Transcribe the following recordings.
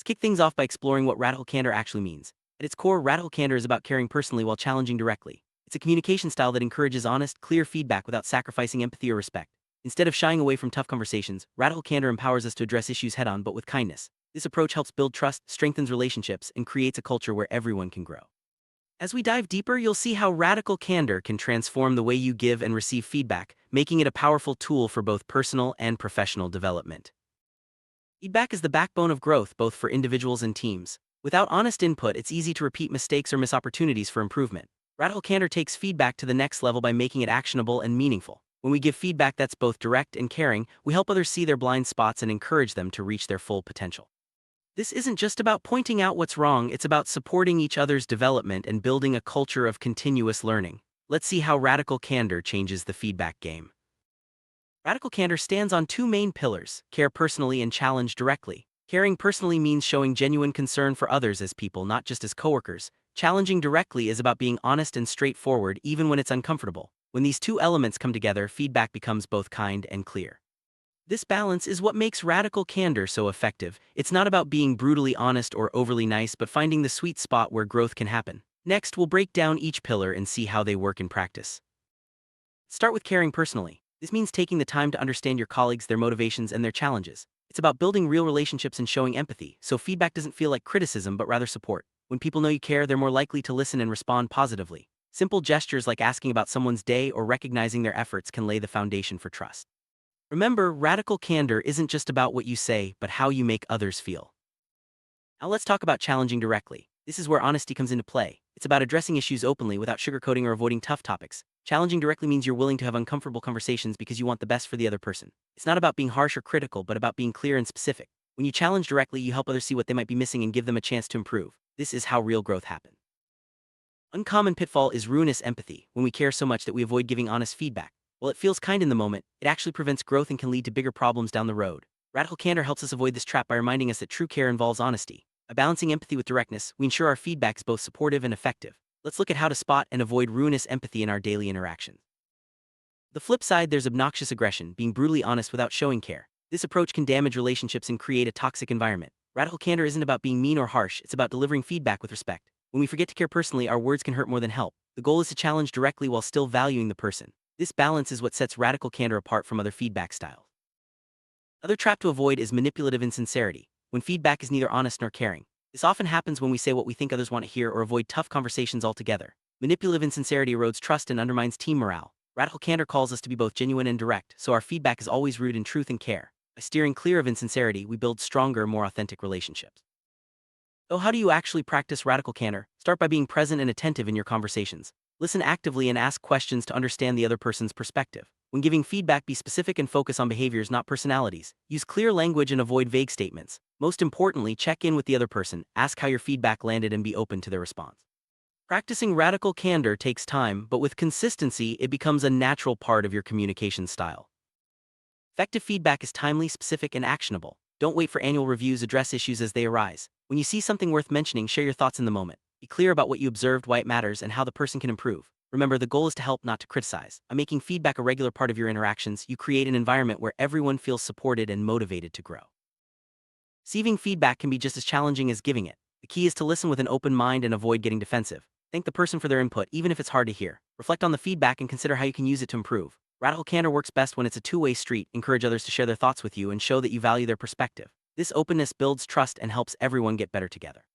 Let's kick things off by exploring what radical candor actually means. At its core, radical candor is about caring personally while challenging directly. It's a communication style that encourages honest, clear feedback without sacrificing empathy or respect. Instead of shying away from tough conversations, radical candor empowers us to address issues head-on but with kindness. This approach helps build trust, strengthens relationships, and creates a culture where everyone can grow. As we dive deeper, you'll see how radical candor can transform the way you give and receive feedback, making it a powerful tool for both personal and professional development. Feedback is the backbone of growth both for individuals and teams. Without honest input, it's easy to repeat mistakes or miss opportunities for improvement. Radical candor takes feedback to the next level by making it actionable and meaningful. When we give feedback that's both direct and caring, we help others see their blind spots and encourage them to reach their full potential. This isn't just about pointing out what's wrong, it's about supporting each other's development and building a culture of continuous learning. Let's see how radical candor changes the feedback game. Radical candor stands on two main pillars: care personally and challenge directly. Caring personally means showing genuine concern for others as people, not just as coworkers. Challenging directly is about being honest and straightforward even when it's uncomfortable. When these two elements come together, feedback becomes both kind and clear. This balance is what makes radical candor so effective. It's not about being brutally honest or overly nice, but finding the sweet spot where growth can happen. Next, we'll break down each pillar and see how they work in practice. Start with caring personally. This means taking the time to understand your colleagues, their motivations, and their challenges. It's about building real relationships and showing empathy, so feedback doesn't feel like criticism but rather support. When people know you care, they're more likely to listen and respond positively. Simple gestures like asking about someone's day or recognizing their efforts can lay the foundation for trust. Remember, radical candor isn't just about what you say, but how you make others feel. Now let's talk about challenging directly. This is where honesty comes into play. It's about addressing issues openly without sugarcoating or avoiding tough topics. Challenging directly means you're willing to have uncomfortable conversations because you want the best for the other person. It's not about being harsh or critical, but about being clear and specific. When you challenge directly, you help others see what they might be missing and give them a chance to improve. This is how real growth happens. Uncommon pitfall is ruinous empathy, when we care so much that we avoid giving honest feedback. While it feels kind in the moment, it actually prevents growth and can lead to bigger problems down the road. Radical candor helps us avoid this trap by reminding us that true care involves honesty. By balancing empathy with directness, we ensure our feedback is both supportive and effective. Let's look at how to spot and avoid ruinous empathy in our daily interactions. The flip side, there's obnoxious aggression, being brutally honest without showing care. This approach can damage relationships and create a toxic environment. Radical candor isn't about being mean or harsh, it's about delivering feedback with respect. When we forget to care personally, our words can hurt more than help. The goal is to challenge directly while still valuing the person. This balance is what sets radical candor apart from other feedback styles. Another trap to avoid is manipulative insincerity, when feedback is neither honest nor caring. This often happens when we say what we think others want to hear or avoid tough conversations altogether. Manipulative insincerity erodes trust and undermines team morale. Radical candor calls us to be both genuine and direct, so our feedback is always rooted in truth and care. By steering clear of insincerity, we build stronger, more authentic relationships. So how do you actually practice radical candor? Start by being present and attentive in your conversations. Listen actively and ask questions to understand the other person's perspective. When giving feedback, be specific and focus on behaviors, not personalities. Use clear language and avoid vague statements. Most importantly, check in with the other person, ask how your feedback landed, and be open to their response. Practicing radical candor takes time, but with consistency, it becomes a natural part of your communication style. Effective feedback is timely, specific, and actionable. Don't wait for annual reviews, address issues as they arise. When you see something worth mentioning, share your thoughts in the moment. Be clear about what you observed, why it matters, and how the person can improve. Remember, the goal is to help, not to criticize. By making feedback a regular part of your interactions, you create an environment where everyone feels supported and motivated to grow. Receiving feedback can be just as challenging as giving it. The key is to listen with an open mind and avoid getting defensive. Thank the person for their input, even if it's hard to hear. Reflect on the feedback and consider how you can use it to improve. Radical candor works best when it's a two-way street. Encourage others to share their thoughts with you and show that you value their perspective. This openness builds trust and helps everyone get better together.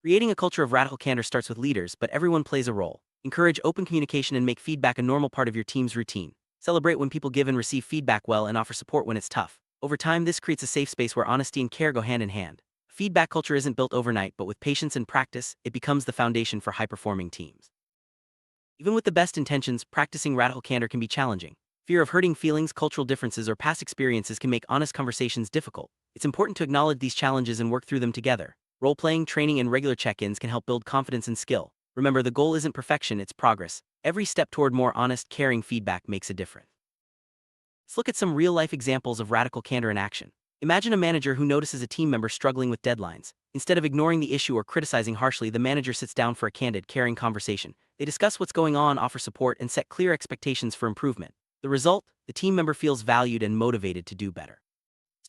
Creating a culture of radical candor starts with leaders, but everyone plays a role. Encourage open communication and make feedback a normal part of your team's routine. Celebrate when people give and receive feedback well and offer support when it's tough. Over time, this creates a safe space where honesty and care go hand in hand. Feedback culture isn't built overnight, but with patience and practice, it becomes the foundation for high-performing teams. Even with the best intentions, practicing radical candor can be challenging. Fear of hurting feelings, cultural differences, or past experiences can make honest conversations difficult. It's important to acknowledge these challenges and work through them together. Role-playing, training, and regular check-ins can help build confidence and skill. Remember, the goal isn't perfection, it's progress. Every step toward more honest, caring feedback makes a difference. Let's look at some real-life examples of radical candor in action. Imagine a manager who notices a team member struggling with deadlines. Instead of ignoring the issue or criticizing harshly, the manager sits down for a candid, caring conversation. They discuss what's going on, offer support, and set clear expectations for improvement. The result? The team member feels valued and motivated to do better.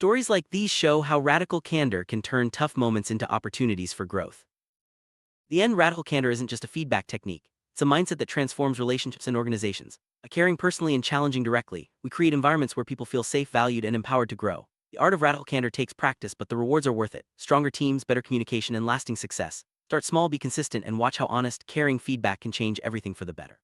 Stories like these show how radical candor can turn tough moments into opportunities for growth. The end radical candor isn't just a feedback technique, it's a mindset that transforms relationships and organizations. By caring personally and challenging directly, we create environments where people feel safe, valued, and empowered to grow. The art of radical candor takes practice, but the rewards are worth it. Stronger teams, better communication, and lasting success. Start small, be consistent, and watch how honest, caring feedback can change everything for the better.